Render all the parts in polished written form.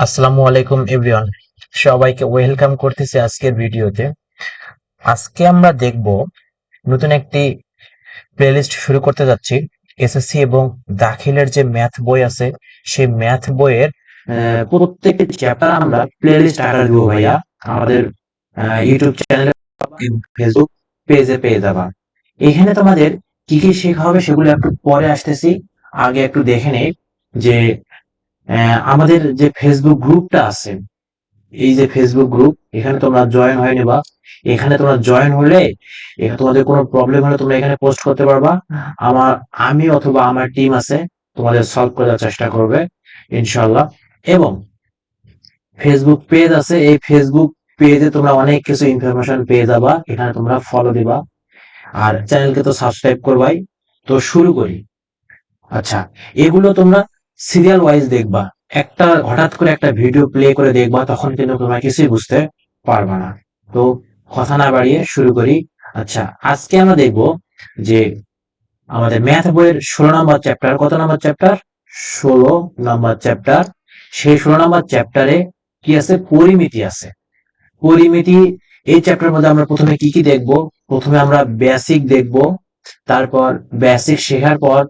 আসসালামু আলাইকুম এভরিওয়ান, সবাইকে ওয়েলকাম করতেছি আজকের ভিডিওতে। আজকে আমরা দেখব নতুন একটি প্লেলিস্ট শুরু করতে যাচ্ছি। এসএসসি এবং দাখিলের যে ম্যাথ বই আছে, সেই ম্যাথ বইয়ের প্রত্যেকটি চ্যাপ্টার আমরা প্লেলিস্ট আকারে দেবো ভাইয়া। আমাদের ইউটিউব চ্যানেলে, ফেসবুক পেজে পেয়ে যাবা। এখানে তোমাদের কি কি শেখা হবে সেগুলো একটু পরে আসতেছি। আগে একটু দেখে নেই যে আমাদের যে ফেসবুক গ্রুপটা আছে, এই যে ফেসবুক গ্রুপ, এখানে তোমরা জয়েন হয়ে নিবা। এখানে তোমরা জয়েন হলে এখানে তোমাদের কোনো প্রবলেম হলে তোমরা এখানে পোস্ট করতে পারবা। আমি অথবা আমার টিম আছে, তোমাদের সলভ করার চেষ্টা করবে ইনশাল্লাহ। এবং ফেসবুক পেজ আছে, এই ফেসবুক পেজে তোমরা অনেক কিছু ইনফরমেশন পেয়ে যাবা। এখানে তোমরা ফলো দিবা, আর চ্যানেলকে তো সাবস্ক্রাইব করবাই। তো শুরু করি। আচ্ছা, এগুলো তোমরা সিরিয়াল ওয়াইজ দেখবা। একটা হঠাৎ করে একটা ভিডিও প্লে করে দেখবা, তখন কিন্তু তোমরা কিছুই বুঝতে পারবা না। তো কথা না বাড়িয়ে শুরু করি। আচ্ছা, আজকে আমরা দেখব যে আমাদের ম্যাথ বইয়ের 16 নম্বর চ্যাপ্টার, কত নম্বর চ্যাপ্টার? 16 নম্বর চ্যাপ্টার। সেই 16 নম্বর চ্যাপ্টারে কি আছে? পরিমিতি আছে। পরিমিতি। এই চ্যাপ্টার মধ্যে আমরা প্রথমে কি কি দেখব? প্রথমে আমরা বেসিক দেখব। তারপর বেসিক শেখার পর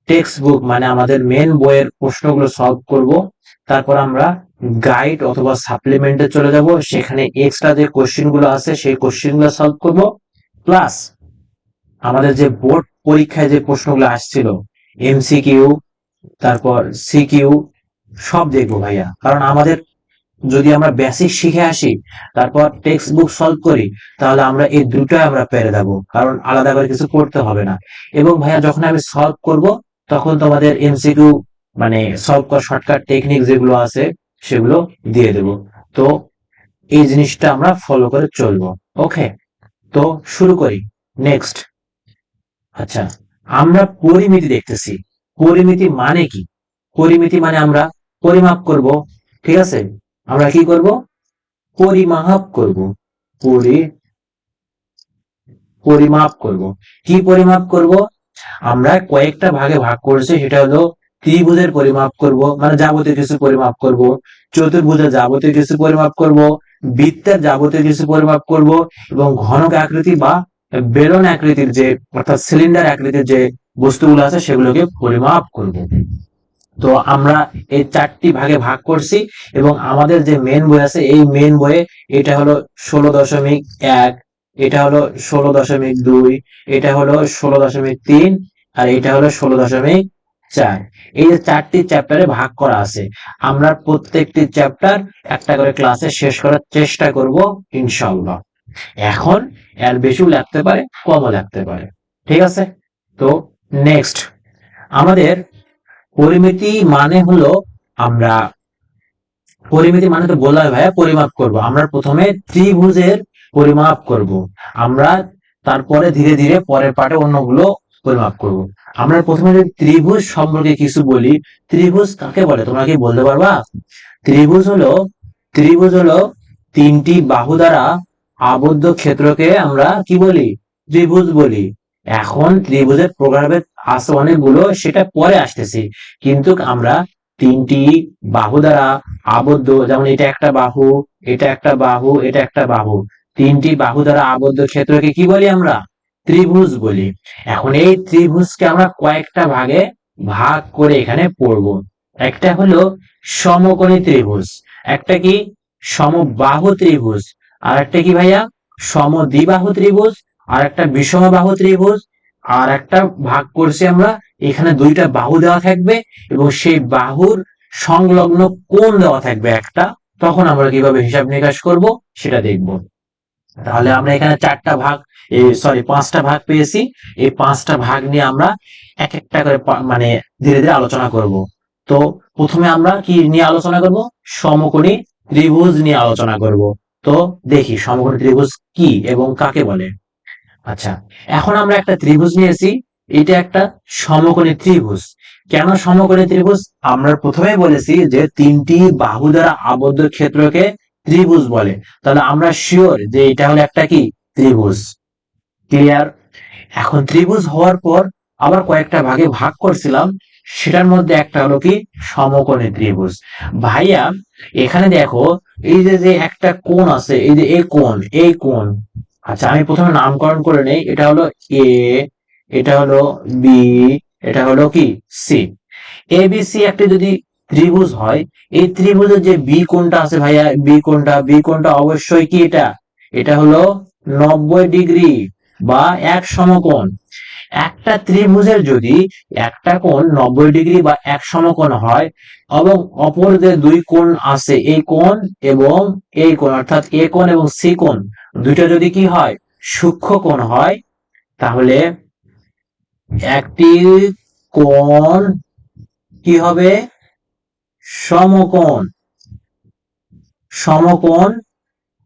টেক্সট বুক মানে আমাদের মেন বইয়ের প্রশ্নগুলো সলভ করব। তারপর আমরা গাইড অথবা সাপ্লিমেন্টে চলে যাব, সেখানে এক্সট্রা যে কোশ্চেন গুলো আছে সেই কোশ্চেন গুলো সলভ করব। প্লাস আমাদের যে বোর্ড পরীক্ষায় যে প্রশ্নগুলো আসছিল, এমসিকিউ, তারপর সিকিউ, সব দেখবো ভাইয়া। কারণ আমাদের যদি আমরা বেসিক শিখে আসি, তারপর টেক্সট বুক সলভ করি, তাহলে আমরা এই দুটোই আমরা পেরে যাবো, কারণ আলাদা করে কিছু করতে হবে না। এবং ভাইয়া যখন আমি সলভ করব, তখন তোমাদের এমসিকিউ মানে সলভ করার শর্টকাট টেকনিক যেগুলো আছে সেগুলো দিয়ে দেব। তো এই জিনিসটা আমরা ফলো করে চলবো। ওকে, তো শুরু করি। নেক্সট। আচ্ছা, আমরা পরিমিতি দেখতেছি। পরিমিতি মানে কি? পরিমিতি মানে আমরা পরিমাপ করব। ঠিক আছে, আমরা কি করব? পরিমাপ করব। পরি পরিমাপ করব। কি পরিমাপ করব? আমরা কয়েকটা ভাগে ভাগ করেছি, সেটা হলো ত্রিভুজের পরিমাপ করব, মানে যাবতীয় কিছু পরিমাপ করব। চতুর্ভুজের যাবতীয় কিছু পরিমাপ করব। বৃত্তের যাবতীয় কিছু পরিমাপ করব। এবং ঘনক আকৃতি বা বেলন আকৃতির যে, অর্থাৎ সিলিন্ডার আকৃতির যে বস্তুগুলো আছে সেগুলোকে পরিমাপ করব। তো আমরা এই চারটি ভাগে ভাগ করছি। এবং আমাদের যে মেন বই আছে, এই মেন বইয়ে এটা হলো 16.1, এটা হলো 16.2, এটা হলো 16.3, আর এটা হলো 16.4। এই যে চারটি চ্যাপ্টারে ভাগ করা আছে। আমরা প্রত্যেকটি চ্যাপ্টার একটা করে ক্লাসে শেষ করার চেষ্টা করব ইনশাল্লাহ। এখন এর বেশিও লাগতে পারে, কমও লাগতে পারে। ঠিক আছে, তো নেক্সট। আমাদের পরিমিতি মানে হলো, আমরা পরিমিতি মানে তো বললাম ভাইয়া, পরিমাপ করব। আমরা প্রথমে ত্রিভুজের পরিমাপ করব। আমরা তারপরে ধীরে ধীরে পরের পার্টে অন্যগুলো পরিমাপ করব। আমরা প্রথমে যদি ত্রিভুজ সম্পর্কে কিছু বলি, ত্রিভুজ কাকে বলে তোমরা কি বলতে পারবা? ত্রিভুজ হলো ত্রিভুজ হলো তিনটি বাহু দ্বারা আবদ্ধ ক্ষেত্রকে আমরা কি বলি? ত্রিভুজ বলি। এখন ত্রিভুজের প্রকারভেদ আছে অনেকগুলো, সেটা পরে আসতেছি। কিন্তু আমরা তিনটি বাহু দ্বারা আবদ্ধ, যেমন এটা একটা বাহু, এটা একটা বাহু, এটা একটা বাহু, তিনটি বাহু দ্বারা আবদ্ধ ক্ষেত্রকে কি বলি? আমরা ত্রিভুজ বলি। এখন এই ত্রিভুজকে আমরা কয়েকটা ভাগে ভাগ করে এখানে পড়বো। একটা হলো সমকোণী ত্রিভুজ, একটা কি সমবাহু ত্রিভুজ, আর একটা কি ভাইয়া? সমদ্বিবাহু ত্রিভুজ, আর একটা বিষমবাহু ত্রিভুজ, আর একটা ভাগ করছি আমরা, এখানে দুইটা বাহু দেওয়া থাকবে এবং সেই বাহুর সংলগ্ন কোণ দেওয়া থাকবে একটা। তখন আমরা কিভাবে হিসাব নিকাশ করব সেটা দেখব। তাহলে আমরা এখানে চারটা ভাগ, সরি পাঁচটা ভাগ পেয়েছি। এই পাঁচটা ভাগ নিয়ে আমরা এক একটা করে মানে ধীরে ধীরে আলোচনা করব। তো প্রথমে আমরা কি নিয়ে আলোচনা করব? সমকোণী ত্রিভুজ নিয়ে আলোচনা করব। তো দেখি সমকোণী ত্রিভুজ কি এবং কাকে বলে। আচ্ছা, এখন আমরা একটা ত্রিভুজ নিয়েছি। এটা একটা সমকোণী ত্রিভুজ। কেন সমকোণী ত্রিভুজ? আমরা প্রথমেই বলেছি যে তিনটি বাহু দ্বারা আবদ্ধ ক্ষেত্রকে ত্রিভুজ বলে। তাহলে আমরা শিওর যে এটা হলো একটা কি? ত্রিভুজ। ক্লিয়ার? এখন ত্রিভুজ হওয়ার পর আবার কয়েকটা ভাগে ভাগ করছিলাম। সেটার মধ্যে একটা হলো কি সমকোণী ত্রিভুজ। ভাইয়া এখানে দেখো, এই যে যে একটা কোণ আছে, এই যে এই কোণ। আচ্ছা আমি প্রথমে নামকরণ করে নেই, এটা হলো এ, এটা হলো বি, এটা হলো কি সি। এবিসি একটি যদি ত্রিভুজ হয়, এই ত্রিভুজের যে বি কোণটা আছে ভাইয়া, বি কোণটা অবশ্যই কি এটা, এটা হলো 90 ডিগ্রি বা এক সমকোণ। একটা ত্রিভুজের যদি একটা কোণ 90 ডিগ্রি বা এক সমকোণ হয়, এবং অপর যে দুই কোণ আছে, এই কোণ এবং এই কোণ, অর্থাৎ এ কোণ এবং সি কোণ, দুইটা যদি কি হয়, সূক্ষ্ম কোণ হয়, তাহলে একটি কোণ কি হবে, সমকোণ। সমকোণ।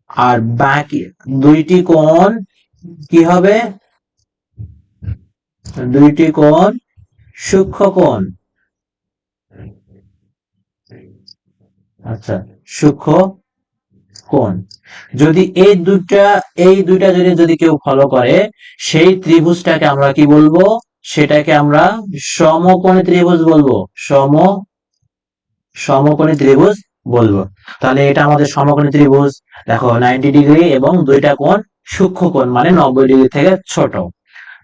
আর বাকি দুইটি কোণ কি হবে, দুইটি কোণ সূক্ষ্মকোণ। আচ্ছা, সূক্ষ্ম কোণ। যদি এই দুইটা যদি যদি কেউ ফলো করে, সেই ত্রিভুজটাকে আমরা কি বলবো, সেটাকে আমরা সমকোণী ত্রিভুজ বলবো। সমকোণী ত্রিভুজ বলবো। তাহলে এটা আমাদের সমকোণী ত্রিভুজ। দেখো 90 ডিগ্রি এবং দুইটা কোণ সূক্ষ্মকোণ, মানে 90 ডিগ্রি থেকে ছোট।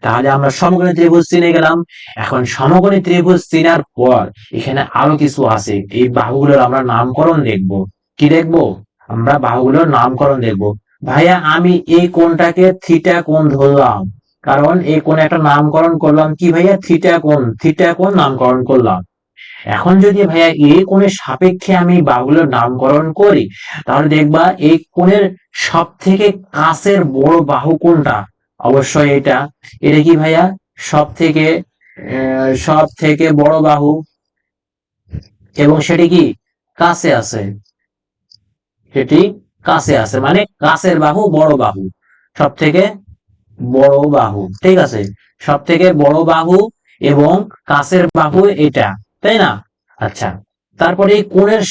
তাহলে আমরা সমকোণী ত্রিভুজ চিনে গেলাম। এখন সমকোণী ত্রিভুজ চিনার পর এখানে আরো কিছু আছে, এই বাহুগুলোর আমরা নামকরণ দেখব। কি দেখব, আমরা বাহুগুলোর নামকরণ দেখব। ভাইয়া আমি এই কোণটাকে থিটা কোণ ধরলাম, কারণ এই কোণে একটা নামকরণ করলাম কি ভাইয়া, থিটা কোণ নামকরণ করলাম। এখন যদি ভাইয়া এই কোণের সাপেক্ষে আমি বাহুগুলোর নামকরণ করি, তাহলে দেখবা এই কোণের সব থেকে কাছের বড় বাহু কোনটা, অবশ্যই এটা। এটা কি ভাইয়া, সব থেকে বড় বাহু, এবং সেটি কি কাছে আছে, সেটি কাছে আছে, মানে কাছের বাহু বড় বাহু, সব থেকে বড় বাহু, ঠিক আছে, সব থেকে বড় বাহু এবং কাছের বাহু এটা, তাই না? আচ্ছা, তারপরে এই কোণের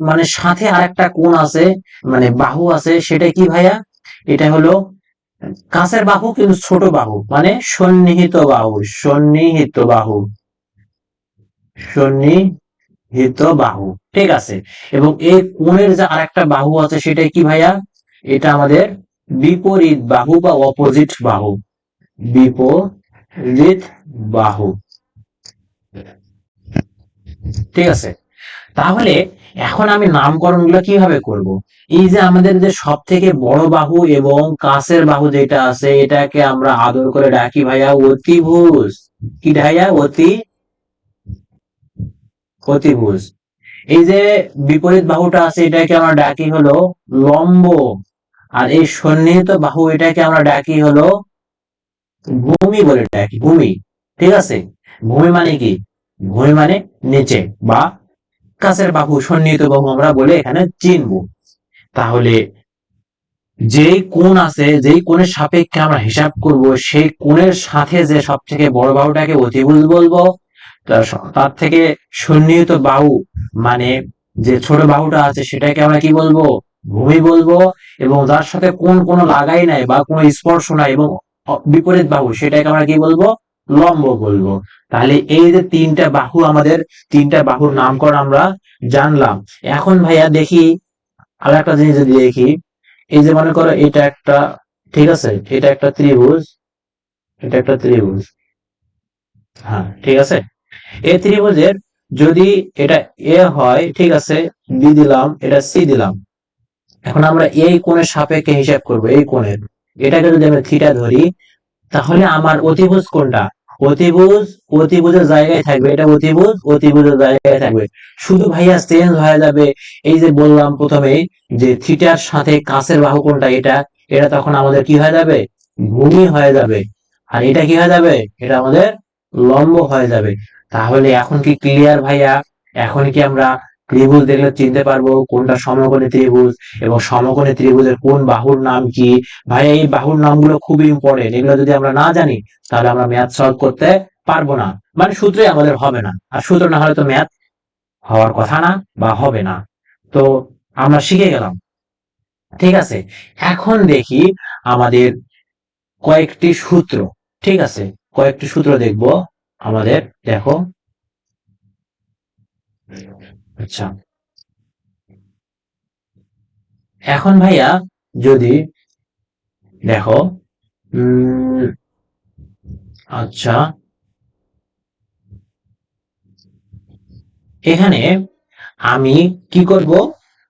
মানে সাথে আরেকটা কোণ আছে, মানে বাহু আছে, সেটা কি ভাইয়া, এটা হলো কাছের বাহু কিন্তু ছোট বাহু, মানে সন্নিহিত বাহু, ঠিক আছে। এবং এই কোণের যে আরেকটা বাহু আছে, সেটা কি ভাইয়া, এটা আমাদের বিপরীত বাহু বা অপোজিট বাহু, বিপরীত বাহু, ঠিক আছে। তাহলে এখন আমি নামকরণ গুলো কিভাবে করব, এই যে আমাদের যে সব থেকে বড় বাহু এবং কাছের বাহু যেটা আছে, এটাকে আমরা আদর করে ডাকি ভাইয়া অতিভুজ। কি ভাইয়া, অতিভুজ। এই যে বিপরীত বাহুটা আছে, এটাকে আমরা ডাকি হলো লম্ব। আর এই সন্নিহিত বাহু, এটাকে আমরা ডাকি হলো ভূমি বলে ডাকি, ভূমি, ঠিক আছে। ভূমি মানে কি, ভূমি মানে নিচে, বা কাছের বাহু, সন্নিহিত বাহু আমরা বলে এখানে চিনবো। তাহলে যেই কোণ আছে, যেই কোণের সাপেক্ষে আমরা হিসাব করব, সেই কোণের সাথে যে সব থেকে বড় বাহুটাকে অতিভুজ বলবো, তার থেকে সন্নিহিত বাহু, মানে যে ছোট বাহুটা আছে, সেটাকে আমরা কি বলবো, ভূমি বলবো। এবং যার সাথে কোণ কোনো লাগাই নাই বা কোনো স্পর্শ নাই, এবং বিপরীত বাহু, সেটাকে আমরা কি বলবো, লম্ব বলবো। তাহলে এই যে তিনটা বাহু, আমাদের তিনটা বাহুর নামকরণ আমরা জানলাম। এখন ভাইয়া দেখি আর একটা জিনিস যদি দেখি, এই যে মনে করো এটা একটা, ঠিক আছে, এটা একটা ত্রিভুজ, এটা একটা ত্রিভুজ, হ্যাঁ ঠিক আছে। এই ত্রিভুজের যদি এটা এ হয়, ঠিক আছে, বি দিলাম, এটা সি দিলাম। এখন আমরা এই কোণের সাপেক্ষে হিসাব করব, এই কোণের, এটাকে যদি আমরা থিটা ধরি, তাহলে আমার অতিভুজ কোনটা, অতিভুজ অতিভুজের জায়গায় থাকবে, এটা অতিভুজের জায়গায় থাকবে। শুধু ভাইয়া চেঞ্জ হয়ে যাবে, এই যে বললাম প্রথমেই যে থিটার সাথে কাছের বাহু কোনটা, এটা এটা তখন আমাদের কি হয়ে যাবে, ভূমি হয়ে যাবে। আর এটা কি হয়ে যাবে, এটা আমাদের লম্ব হয়ে যাবে। তাহলে এখন কি ক্লিয়ার ভাইয়া, এখন কি আমরা ত্রিভুজ দেখলে চিনতে পারবো কোনটা সমকোণী ত্রিভুজ, এবং সমকোণী ত্রিভুজের কোন বাহুর নাম কি। ভাই এই বাহুর নামগুলো খুবই ইম্পর্টেন্ট, এগুলো যদি আমরা না জানি, তাহলে আমরা ম্যাথ সলভ করতে পারবো না, মানে সূত্রে আমাদের হবে না, আর সূত্র না হলে তো ম্যাথ হওয়ার কথা না, বা হবে না। তো আমরা শিখে গেলাম, ঠিক আছে। এখন দেখি আমাদের কয়েকটি সূত্র, ঠিক আছে, কয়েকটি সূত্র দেখবো আমাদের। দেখো আচ্ছা, এখন ভাইয়া যদি দেখো, উম আচ্ছা, এখানে আমি কি করব,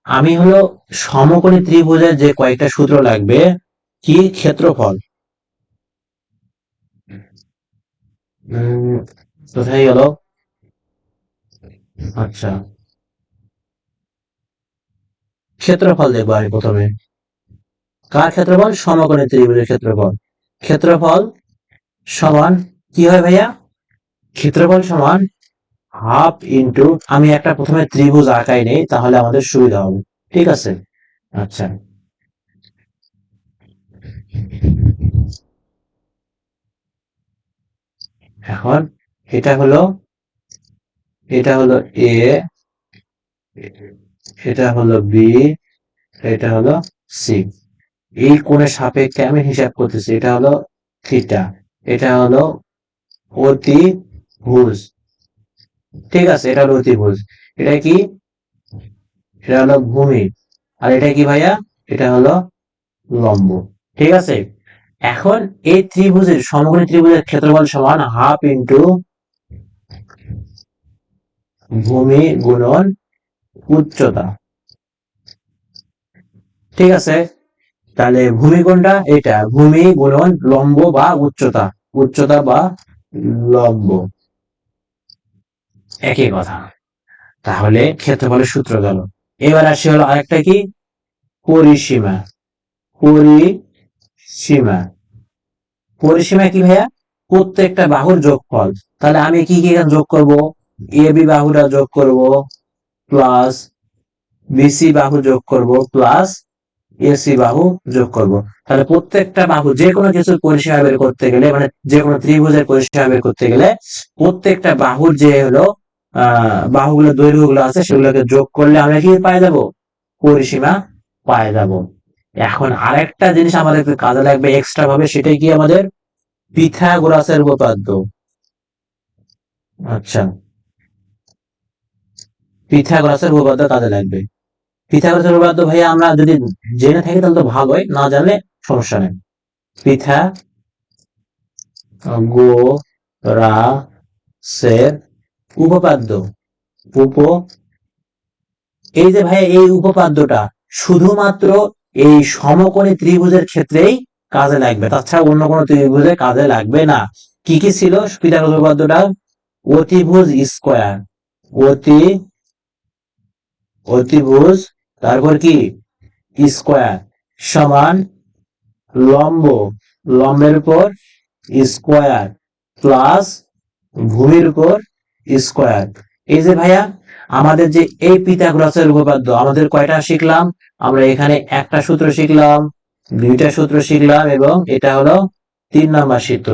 আমি হলো সমকোণী ত্রিভুজের যে কয়েকটা সূত্র লাগবে, কি ক্ষেত্রফল, উম কোথায় গেল, আচ্ছা, ক্ষেত্রফল দেখবো আমি প্রথমে। কার ক্ষেত্রফল? সমকোণী ত্রিভুজের ক্ষেত্রফল। ক্ষেত্রফল সমান কি হয় ভাইয়া? ক্ষেত্রফল সমান হাফ ইন্টু, আমি একটা প্রথমে ত্রিভুজ আঁকাই নেই, তাহলে আমাদের সুবিধা হবে। ঠিক আছে, আচ্ছা, এখন এটা হলো, এটা হলো এ, এটা হলো বি, এটা হলো সি। এই কোণের সাপেক্ষে আমি হিসাব করতেছি, এটা হলো থিটা, এটা হলো অতিভুজ। ঠিক আছে, এটা হলো অতিভুজ। এটা কি? এটা হলো ভূমি। আর এটা কি ভাইয়া? এটা হলো লম্ব। ঠিক আছে, এখন এই ত্রিভুজের, সমকোণী ত্রিভুজের ক্ষেত্রফল সমান হাফ ইন্টু ভূমি গুণন উচ্চতা। ঠিক আছে, তাহলে ভূমি কোনটা? এটা ভূমি গুণন লম্ব বা উচ্চতা, উচ্চতা বা লম্ব, একই কথা। তাহলে ক্ষেত্রফলের সূত্র গেল। এবার আসি হলো আরেকটা কি, পরিসীমা। পরিসীমা, পরিসীমা কি ভাইয়া? প্রত্যেকটা বাহুর যোগফল। তাহলে আমি কি কি এখানে যোগ করব? এ বি বাহুটা যোগ করব, প্লাস বিসি বাহু যোগ করব, প্লাস এসি বাহু যোগ করব। তাহলে প্রত্যেকটা বাহু, যে কোনো কিছুর পরিসীমা বের করতে গেলে, মানে যে কোনো ত্রিভুজের পরিসীমা বের করতে গেলে, প্রত্যেকটা বাহুর যে হলো বাহুগুলো দৈর্ঘ্য গুলো আছে, সেগুলোকে যোগ করলে আমরা কি পাই যাব? পরিসীমা পাই যাব। এখন আরেকটা জিনিস আমাদের কাজে লাগবে এক্সট্রা ভাবে, সেটাই কি আমাদের পিথাগোরাসের উপপাদ্য। আচ্ছা, পিথাগোরাসের উপপাদ্য কাজে লাগবে। পিথাগোরাসের উপপাদ্য ভাইয়া আমরা যদি জেনে থাকি তাহলে তো ভালোই, না জানলে সমস্যা নেই। পিথাগোরাসের উপপাদ্য, উপ, এই যে ভাই এই উপপাদ্যটা শুধুমাত্র এই সমকোণী ত্রিভুজের ক্ষেত্রেই কাজে লাগবে, তাছাড়া অন্য কোনো ত্রিভুজে কাজে লাগবে না। কি কি ছিল পিথাগোরাস উপপাদ্যটা? অতিভুজ স্কয়ার, অতি, অতিভুজ, তারপর কি স্কয়ার সমান লম্ব, লম্বের উপর স্কয়ার, প্লাস ভূমির উপর স্কয়ার। এই যে ভাইয়া আমাদের যে এই পিথাগোরাসের উপপাদ্য, আমাদের কয়টা শিখলাম? আমরা এখানে একটা সূত্র শিখলাম, দুইটা সূত্র শিখলাম, এবং এটা হলো 3 নম্বর সূত্র।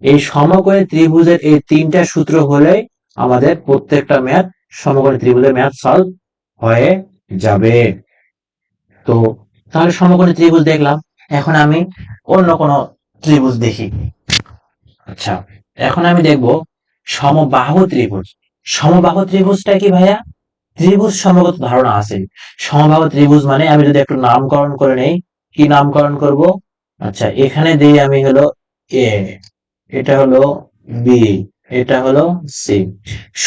এই সমকোণী ত্রিভুজের এই তিনটা সূত্র হলে আমাদের প্রত্যেকটা ম্যাথ, সমকোণী ত্রিভুজের ম্যাথ সলভ হয়ে যাবে। তো তাহলে সমকোণী ত্রিভুজ দেখলাম, এখন আমি অন্য কোনো ত্রিভুজ দেখি। আচ্ছা, এখন আমি দেখব সমবাহু ত্রিভুজ। সমবাহু ত্রিভুজটা কি ভাইয়া? ত্রিভুজ সমগত ধারণা আছে। সমবাহু ত্রিভুজ মানে, আমি যদি একটু নামকরণ করে নেই, কি নামকরণ করব? আচ্ছা, এখানে দিই আমি হলো এ, এটা হলো বি, এটা হলো সি।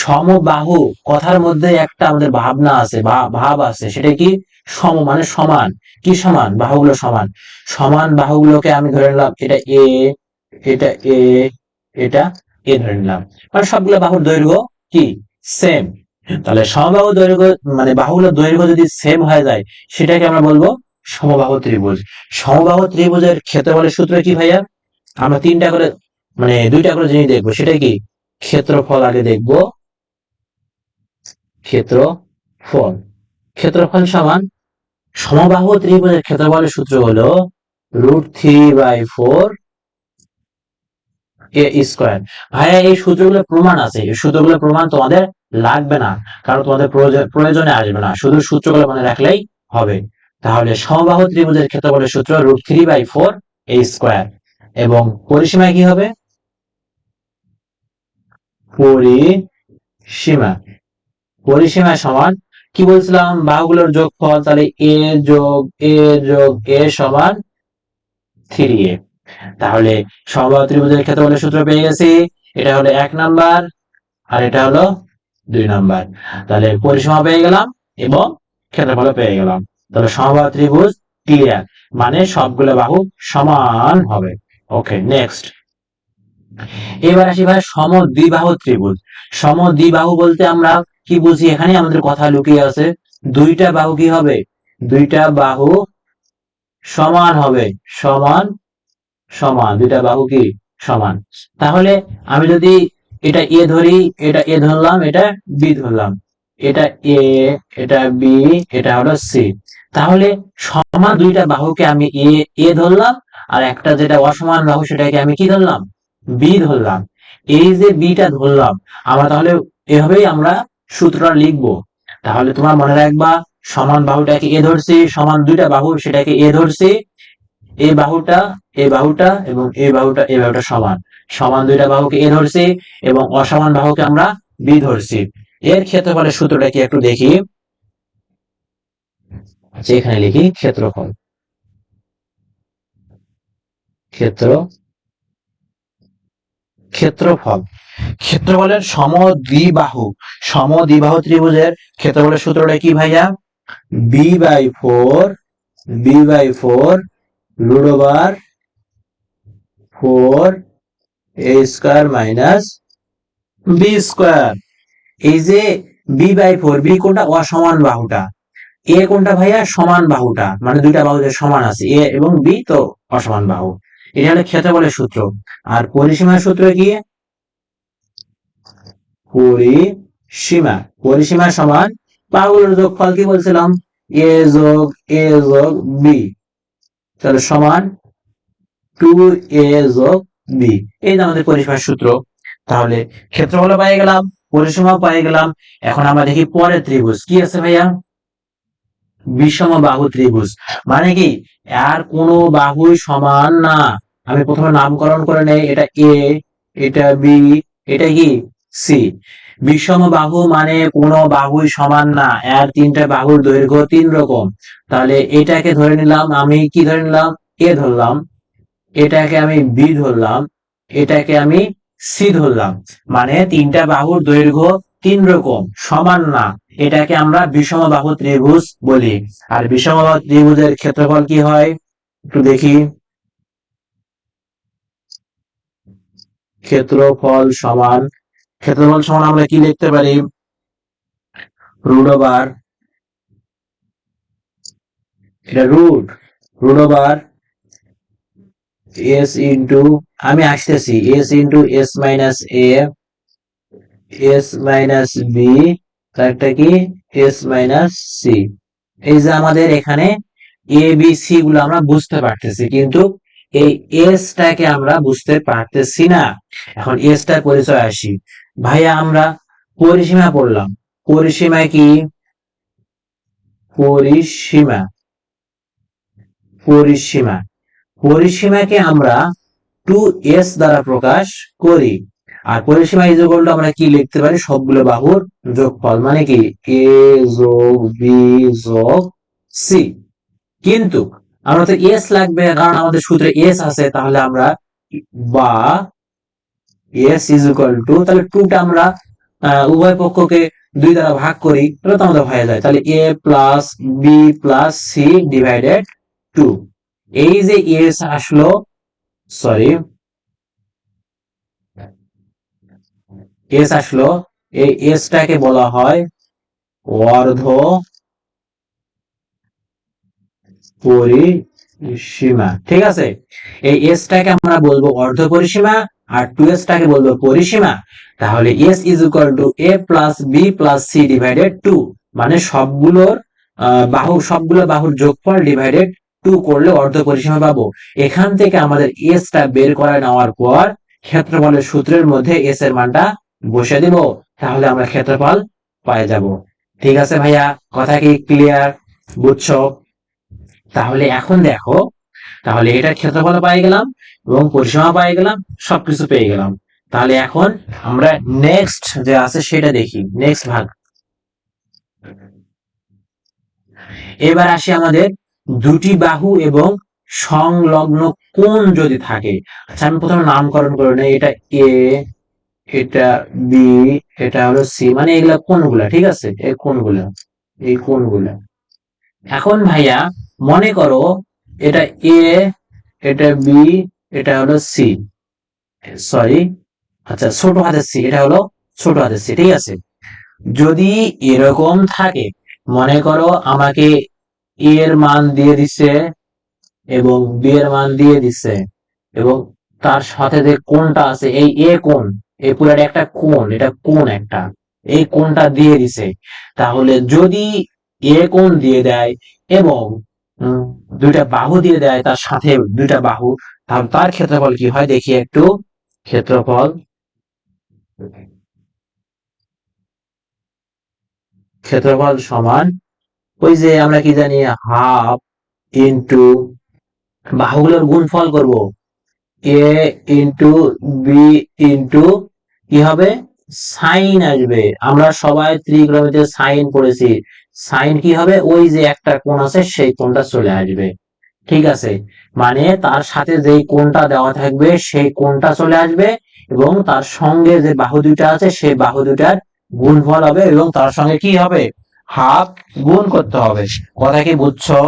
সমবাহু কথার মধ্যে একটা আমাদের ভাবনা আছে, ভাব আছে, সেটা কি? সম মানে সমান। কি সমান? বাহুগুলো সমান। সমান বাহুগুলোকে আমি ধরে নিলাম এটা এ, এটা এ, এটা এ ধরে নিলাম, মানে সবগুলো বাহুর দৈর্ঘ্য কি সেম। তাহলে সমবাহু দৈর্ঘ্য, মানে বাহুগুলোর দৈর্ঘ্য যদি সেম হয়ে যায়, সেটাকে আমরা বলবো সমবাহু ত্রিভুজ। সমবাহু ত্রিভুজের ক্ষেত্রফলের সূত্র কি ভাইয়া? আমরা তিনটা করে, মানে দুইটা করে জিনিস দেখবো, সেটা কি? ক্ষেত্রফল আগে দেখবো, ক্ষেত্রফল। ক্ষেত্রফল সমান সমবাহু ত্রিভুজের ক্ষেত্রফলের সূত্র হলো √3/4 এ স্কোয়ার। ভাইয়া এই সূত্রগুলো প্রমাণ আছে, এই সূত্রগুলো প্রমাণ তোমাদের লাগবে না, কারণ তোমাদের প্রয়োজনে আসবে না, শুধু সূত্রগুলো মনে রাখলেই হবে। তাহলে সমবাহু ত্রিভুজের ক্ষেত্রফলের সূত্র √3/4 এ স্কোয়ার, এবং পরিসীমা কি হবে? পরিসীমা, পরিসীমা সমান কি বলছিলাম, বাহুগুলোর যোগফল, তাহলে এ যোগ এ যোগ এ সমান 3a। তাহলে সমবাহু ত্রিভুজের ক্ষেত্রফলের সূত্র পেয়ে গেছি। এটা হলো 1 নাম্বার আর এটা হলো 2 নাম্বার। তাহলে পরিসীমা পেয়ে গেলাম এবং ক্ষেত্রফল পেয়ে গেলাম। তাহলে সমবাহু ত্রিভুজ ক্লিয়ার, মানে সবগুলো বাহু সমান হবে। ওকে, নেক্সট। এবার আসি ভাই সমদ্বিবাহু ত্রিভুজ। সমদ্বিবাহু বলতে আমরা কি বুঝি, এখানে আমাদের কথা লুকিয়ে আছে। দুইটা বাহু কি হবে, দুইটা বাহু সমান হবে, সমান সমান, দুইটা বাহু কি সমান। তাহলে আমি যদি এটা এ ধরি, এটা এ ধরলাম, এটা বি ধরলাম, এটা এ, এটা বি, এটা হলো সি। তাহলে সমান দুইটা বাহুকে আমি এ এ ধরলাম, আর একটা যেটা অসমান বাহু সেটাকে আমি কি ধরলাম, বি ধরলাম। এই যে বিটা ধরলাম আমরা, তাহলে এভাবেই আমরা সূত্রটা লিখবো। তাহলে তোমার মনে রাখবা, সমান বাহুটাকে এ ধরছি, সমান দুইটা বাহু সেটাকে এ ধরছি, এই বাহুটা এই বাহুটা এবং এই বাহুটা এই বাহুটা সমান, সমান দুইটা বাহুকে এ ধরছি এবং অসমান বাহুকে আমরা বি ধরছি। এর ক্ষেত্রফলের সূত্রটা কি একটু দেখি। আচ্ছা, এখানে লিখি ক্ষেত্রফল, ক্ষেত্র ক্ষেত্রফল ক্ষেত্রফলের সমদ্বিবাহু ত্রিভুজের ক্ষেত্রফলের সূত্রটা কি ভাইয়া, B by four root over 4a² minus b²। এই যে b/4, বি কোনটা, অসমান বাহুটা, এ কোনটা ভাইয়া, সমান বাহুটা, মানে দুইটা বাহু যে সমান আছে, এ এবং বি তো অসমান বাহু। এটা হলো ক্ষেত্রফলের সূত্র। আর পরিসীমার সূত্র কি, পরিসীমা সমান বাহুগুলোর যোগফল, কি বলছিলাম, এ যোগ এ যোগ বি, তাহলে সমান 2a যোগ বি। এই যে আমাদের পরিসীমার সূত্র। তাহলে ক্ষেত্রফল পেয়ে গেলাম, পরিসীমাও পেয়ে গেলাম। এখন আমরা দেখি পরের ত্রিভুজ কি আছে ভাইয়া, বিষমবাহু ত্রিভুজ। মানে কি, আর কোনো বাহুই সমান না। আমি প্রথমে নামকরণ করে নেই, এটা এ, এটা বি, এটা কি সি। বিষমবাহু মানে কোনো বাহুই সমান না, এর তিনটা বাহুর দৈর্ঘ্য তিন রকম। তাহলে এটাকে ধরে নিলাম, আমি কি ধরে নিলাম, এ ধরলাম, এটাকে আমি বি ধরলাম, এটাকে আমি সি ধরলাম। মানে তিনটা বাহুর দৈর্ঘ্য তিন রকম, সমান না, এটাকে আমরা বিষমবাহু ত্রিভুজ বলি। আর বিষমবাহু ত্রিভুজের ক্ষেত্রফল কি হয় একটু দেখি। ক্ষেত্রফল সমান আমরা কি লিখতে পারি, রুট ওভার, এটা রুট ওভার এস ইন্টু, আমি আসতেছি, এস ইন্টু এস মাইনাস এ, এস মাইনাস বি, তারটা কি এস মাইনাস সি। এই যে আমাদের এখানে এ বি সি গুলো আমরা বুঝতে পারতেছি, কিন্তু এই এস টাকে আমরা বুঝতে পারতেছি না। এখন এস টার পরিচয় আসি ভাইয়া, আমরা পরিসীমা পড়লাম, পরিসীমা কি, পরিসীমা পরিসীমা পরিসীমাকে আমরা 2s দ্বারা প্রকাশ করি। আর পরিসীমা ইকুয়াল টু আমরা কি লিখতে পারি, সবগুলো বাহুর যোগফল, মানে কি এ যোগ বি যোগ সি। কিন্তু আমরা তো এস লাগবে, কারণ আমাদের সূত্রে এস আছে, তাহলে আমরা বা এস ইজ ইকুয়াল টু, তাহলে টুটা আমরা উভয় পক্ষকে 2 দ্বারা ভাগ করি, তাহলে তো আমাদের হয়ে যায়, তাহলে a plus B plus C divided 2। এই যে এস আসলো, সরি, এস আসলো, এই এসটাকে বলা হয় অর্ধ পরিসীমা। ঠিক আছে, এই এসটাকে আমরা বলবো অর্ধ পরিসীমা, আর 2s টাকে বলবো পরিসীমা। তাহলে S is equal to A plus B plus C divided 2, মানে সবগুলো বাহুর যোগফল ডিভাইডেড 2 করলে অর্ধ পরিসীমা পাবো। এখান থেকে আমাদের এসটা বের করে নেওয়ার পর ক্ষেত্রফলের সূত্রের মধ্যে এস এর মানটা বসিয়ে দিব, তাহলে আমরা ক্ষেত্রফল পেয়ে যাব। ঠিক আছে ভাইয়া, কথা কি ক্লিয়ার, বুঝছো? তাহলে এখন দেখো, তাহলে এটার ক্ষেত্রফল পেয়ে গেলাম এবং পরিসীমা পেয়ে গেলাম, সবকিছু পেয়ে গেলাম। তাহলে এখন আমরা নেক্সট যে আছে সেটা দেখি, নেক্সট ভাগ। এবার আসি আমাদের দুটি বাহু এবং সংলগ্ন কোণ যদি থাকে। আচ্ছা আমি প্রথমে নামকরণ করে নেই, এটা এ, এটা বি, এটা হলো সি, মানে এগুলা কোণগুলা, ঠিক আছে, এই কোণগুলা, এই কোণগুলা। এখন ভাইয়া মনে করো এটা এ, এটা বি, এটা হলো সি, সরি, আচ্ছা ছোট হাতের সি, এটা হলো ছোট হাতের সি, ঠিক আছে। যদি এরকম থাকে, মনে করো আমাকে এ এর মান দিয়ে দিছে এবং বি এর মান দিয়ে দিছে, এবং তার সাথে যে কোণটা আছে, এই এ কোণ, এই পুরাটা একটা কোণ, এটা কোণ একটা, এই কোণটা দিয়ে দিছে, তাহলে যদি এ কোণ দিয়ে দেয় এবং উম, দুইটা বাহু দিয়ে দেয়, তার সাথে দুইটা বাহু, তাহলে তার ক্ষেত্রফল কি হয় দেখি একটু। ক্ষেত্রফল, ক্ষেত্রফল সমান, ওই যে আমরা কি জানি, হাফ ইন্টু বাহুগুলোর গুণফল করব, এ ইন্টু বি ইন্টু কি হবে, সাইন আসবে। আমরা সবাই ত্রিকোণমিতিতে সাইন পড়েছি, সাইন কি হবে, ওই যে একটা কোণ আছে সেই কোণটা চলে আসবে, ঠিক আছে। মানে তার সাথে যেই কোণটা দেওয়া থাকবে সেই কোণটা চলে আসবে, এবং তার সঙ্গে যে বাহু দুইটা আছে সেই বাহু দুইটার গুণফল হবে, এবং তার সঙ্গে কি হবে, হাফ গুণ করতে হবে। কথা কি বুঝছো?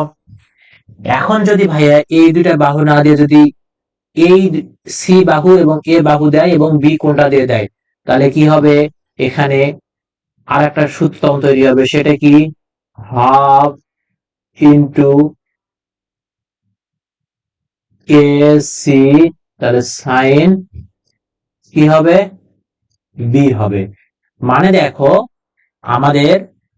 এখন যদি ভাইয়া এই দুইটা বাহু না দিয়ে যদি এই সি বাহু এবং এ বাহু দেয় এবং বি কোণটা দিয়ে দেয়, তাহলে কি হবে, এখানে আর একটা সূত্র তৈরি হবে, সেটা কি, হাফ ইন্টু এ সি, তাহলে সাইন কি হবে, বি হবে। মানে দেখো আমাদের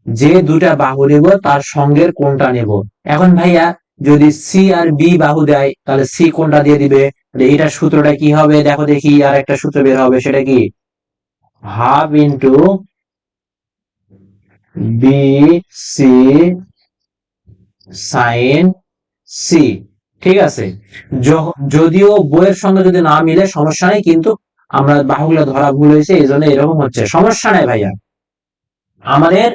যে দুটা বাহু নেব তার সঙ্গের কোণটা নেব। এখন ভাইয়া যদি সি আর বি বাহু দেয় তাহলে সি কোণটা দিয়ে দিবে, তাহলে এটার সূত্রটা কি হবে দেখো দেখি, আর একটা সূত্র বের হবে, সেটা কি, half into B C sine C, ঠিক আছে। যদিও বইয়ের সঙ্গে যদি না মিলে সমস্যা নেই, কিন্তু আমরা বাহুগুলো ধরা ভুল হয়েছে, এই জন্য এরকম হচ্ছে, সমস্যা নেই ভাইয়া। আমাদের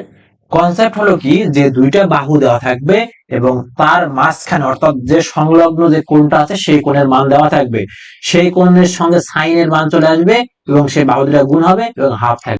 কনসেপ্ট হলো কি, যে দুইটা বাহু দেওয়া থাকবে এবং তার মাঝখানে অর্থাৎ যে সংলগ্ন যে কোণটা আছে সেই কোণের মান দেওয়া থাকবে, সেই কোণের সঙ্গে সাইনের মান চলে আসবে এবং সেই বাহু দুটা গুণ হবে এবং হাফ থাকবে।